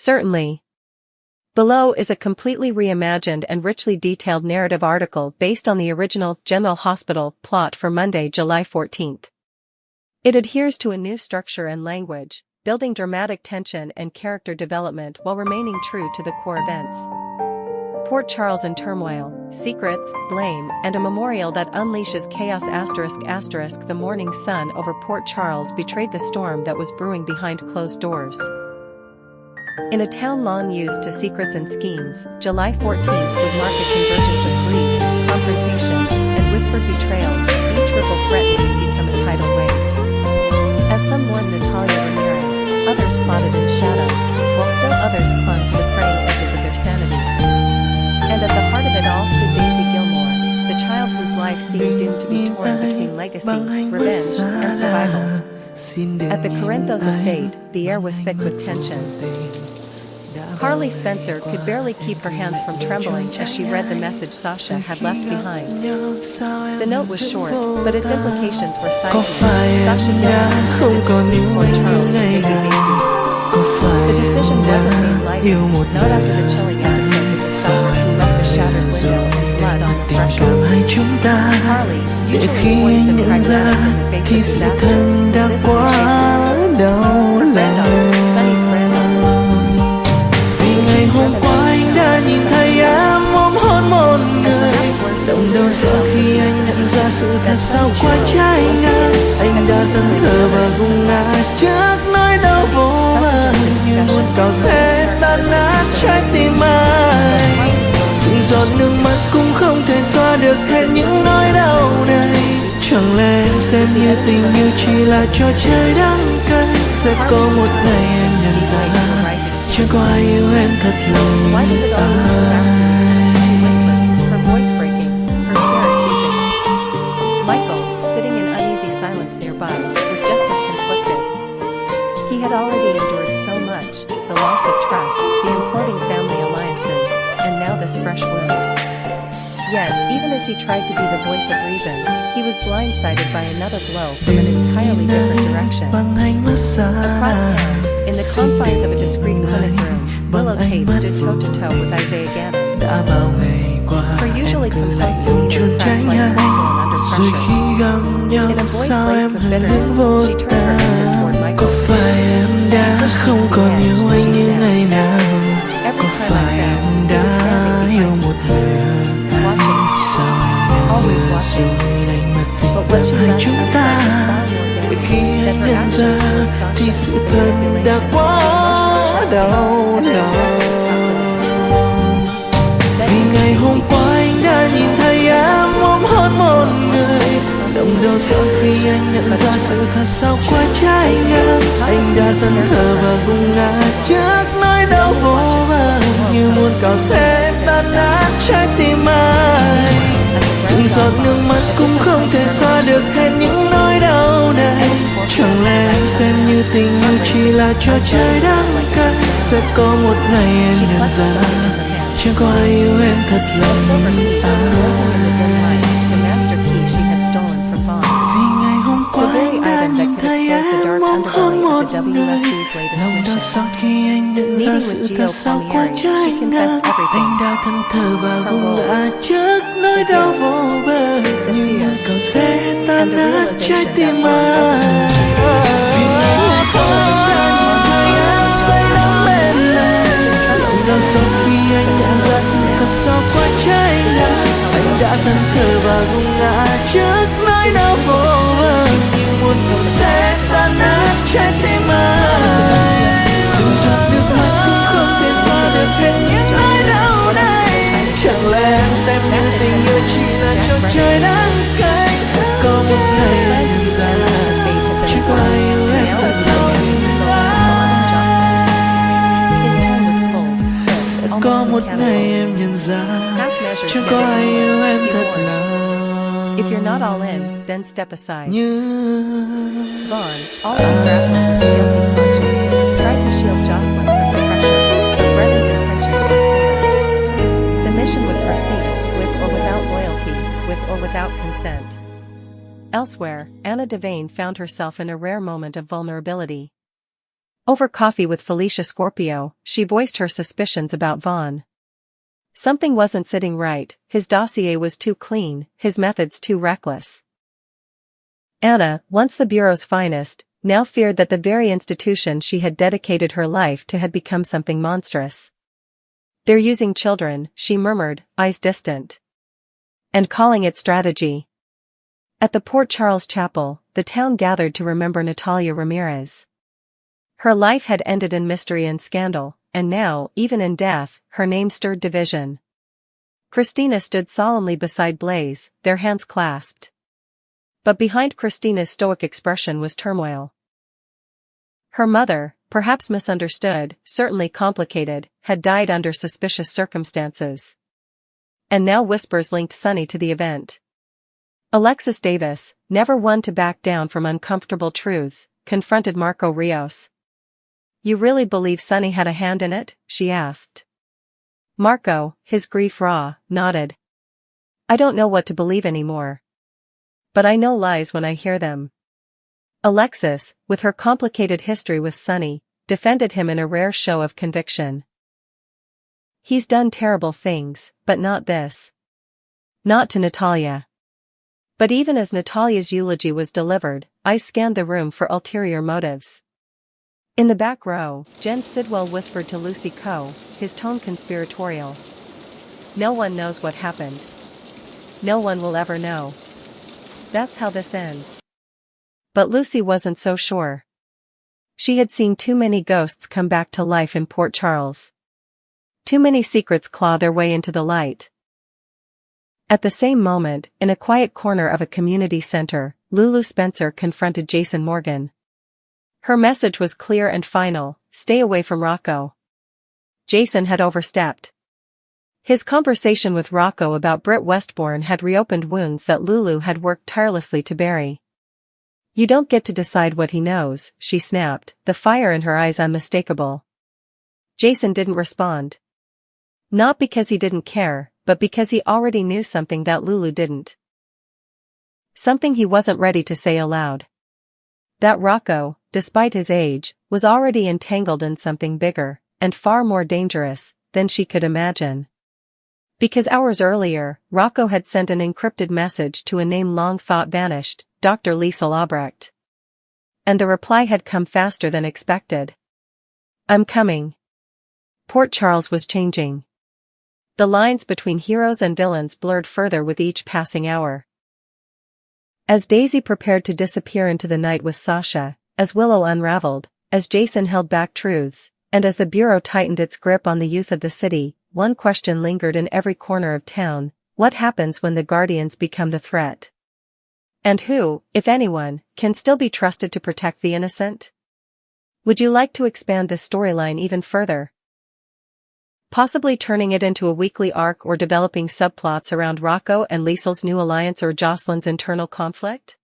Certainly. Below is a completely reimagined and richly detailed narrative article based on the original General Hospital plot for Monday, July 14th. It adheres to a new structure and language, building dramatic tension and character development while remaining true to the core events. Port Charles in turmoil, secrets, blame, and a memorial that unleashes chaos. ****. The morning sun over Port Charles betrayed the storm that was brewing behind closed doors. In a town long used to secrets and schemes, July 14th would mark a convergence of grief, confrontation, and whispered betrayals, each ripple threatening to become a tidal wave. As some mourned Natalia Ramirez, others plotted in shadows, while still others clung to the fraying edges of their sanity. And at the heart of it all stood Daisy Gilmore, the child whose life seemed doomed to be torn between legacy, revenge, and survival. At the Corinthos estate, the air was thick with tension. Carly Spencer could barely keep her hands from trembling as she read the message Sasha had left behind. The note was short, but its implications were seismic. Sasha Gilmore intended to Port Charles with baby Daisy. The decision wasn't made lightly, not after the chilling episode with the stalker who left a shattered window and blood on the threshold. Carly, usually poised and pragmatic in the face of disaster, was visibly shaken. Her granddaughter, Sonny's granddaughter, ngày hôm qua anh đã nhìn thấy em ôm hôn một người. Động đâu sợ khi anh nhận ra sự thật sau quá trái ngang. Anh đã dần thở và gục ngã trước nỗi đau vô bờ, như muốn cào xé tan nát trái tim anh. Từng giọt nước mắt cũng không thể xóa được hết những nỗi đau này. Chẳng lẽ em xem như tình yêu chỉ là trò chơi đắng cay? Sẽ có một ngày em nhận ra chẳng có ai yêu em thật lòng như anh. Her voice breaking, her stare accusing. Michael, sitting in uneasy silence nearby, was just as conflicted. He had already endured so much, the loss of trust, the imploding family alliances, and now this fresh wound. Yet, even as he tried to be the voice of reason, he was blindsided by another blow from an entirely different direction. Across town, in the confines of a discreet clinic room, Willow Tate stood toe-to-toe with Isaiah Gannon. Her usually composed demeanor cracked like porcelain under pressure. In a voice laced with bitterness, she turned her anger toward Michael. Có phải em đã không còn yêu anh như ngày nào? Có phải em đã yêu một người sao em như rồi đánh mất tình cảm hai chúng ta? Bởi khi anh nhận ra thì sự thật đã quá đau lòng. Vì ngày hôm qua anh đã nhìn thấy em ôm hôn một người. Động đâu sợ khi anh nhận ra sự thật sau quá trái ngang. Anh đã dần thở và gục ngã trước nỗi đau vô bờ, như muốn cào xé tan nát trái tim anh. Từng giọt nước mắt cũng không thể xóa được hết những nỗi đau này. Chẳng lẽ em xem như tình yêu chỉ là trò chơi đắng cay? Sẽ có một ngày em nhận ra chẳng có ai yêu em thật lòng như anh. Vì ngày hôm qua anh đã nhìn thấy em ôm hôn một người. Lòng đau xót khi anh nhận ra sự thật sau quá trái ngang. Anh đã thân thờ và gục ngã trước nỗi đau vô bờ, như muốn cào xé tan nát trái tim anh. Vì ngày hôm qua anh đã nhìn thấy em say đắm bên anh. Lòng đau xót khi anh nhận ra sự thật sau quá trái ngang. Anh đã thân thờ và gục ngã trước nỗi đau vô bờ, như muốn cào xé tan nát trái tim anh. Từng giọt nước mắt cũng không thể xóa được hết những nỗi đau này. Chẳng lẽ em xem như tình yêu chỉ là trò chơi đắng cay? Sẽ có một ngày em nhận ra chẳng có ai yêu em thật lòng như anh. Sẽ có một ngày em nhận ra chẳng có ai yêu em thật lòng. If you're not all in, then step aside. Như Vaughn, always grappling with a guilty conscience, tried to shield Jocelyn from the pressure, but Brennan's intentions were clear. The mission would proceed, with or without loyalty, with or without consent. Elsewhere, Anna Devane found herself in a rare moment of vulnerability. Over coffee with Felicia Scorpio, she voiced her suspicions about Vaughn. Something wasn't sitting right, his dossier was too clean, his methods too reckless. Anna, once the Bureau's finest, now feared that the very institution she had dedicated her life to had become something monstrous. "They're using children," she murmured, eyes distant. "And calling it strategy." At the Port Charles Chapel, the town gathered to remember Natalia Ramirez. Her life had ended in mystery and scandal, and now, even in death, her name stirred division. Christina stood solemnly beside Blaze, their hands clasped. But behind Christina's stoic expression was turmoil. Her mother, perhaps misunderstood, certainly complicated, had died under suspicious circumstances. And now whispers linked Sonny to the event. Alexis Davis, never one to back down from uncomfortable truths, confronted Marco Rios. "You really believe Sonny had a hand in it?" she asked. Marco, his grief raw, nodded. "I don't know what to believe anymore. But I know lies when I hear them." Alexis, with her complicated history with Sonny, defended him in a rare show of conviction. "He's done terrible things, but not this. Not to Natalia." But even as Natalia's eulogy was delivered, eyes scanned the room for ulterior motives. In the back row, Jen Sidwell whispered to Lucy Coe, his tone conspiratorial. "No one knows what happened. No one will ever know. That's how this ends." But Lucy wasn't so sure. She had seen too many ghosts come back to life in Port Charles. Too many secrets claw their way into the light. At the same moment, in a quiet corner of a community center, Lulu Spencer confronted Jason Morgan. Her message was clear and final: stay away from Rocco. Jason had overstepped. His conversation with Rocco about Britt Westbourne had reopened wounds that Lulu had worked tirelessly to bury. "You don't get to decide what he knows," she snapped, the fire in her eyes unmistakable. Jason didn't respond. Not because he didn't care, but because he already knew something that Lulu didn't. Something he wasn't ready to say aloud. That Rocco, despite his age, was already entangled in something bigger, and far more dangerous, than she could imagine. Because hours earlier, Rocco had sent an encrypted message to a name long thought vanished, Dr. Liesel Albrecht. And the reply had come faster than expected. "I'm coming." Port Charles was changing. The lines between heroes and villains blurred further with each passing hour. As Daisy prepared to disappear into the night with Sasha, as Willow unraveled, as Jason held back truths, and as the Bureau tightened its grip on the youth of the city, one question lingered in every corner of town: what happens when the Guardians become the threat? And who, if anyone, can still be trusted to protect the innocent? Would you like to expand this storyline even further? Possibly turning it into a weekly arc or developing subplots around Rocco and Liesel's new alliance or Jocelyn's internal conflict?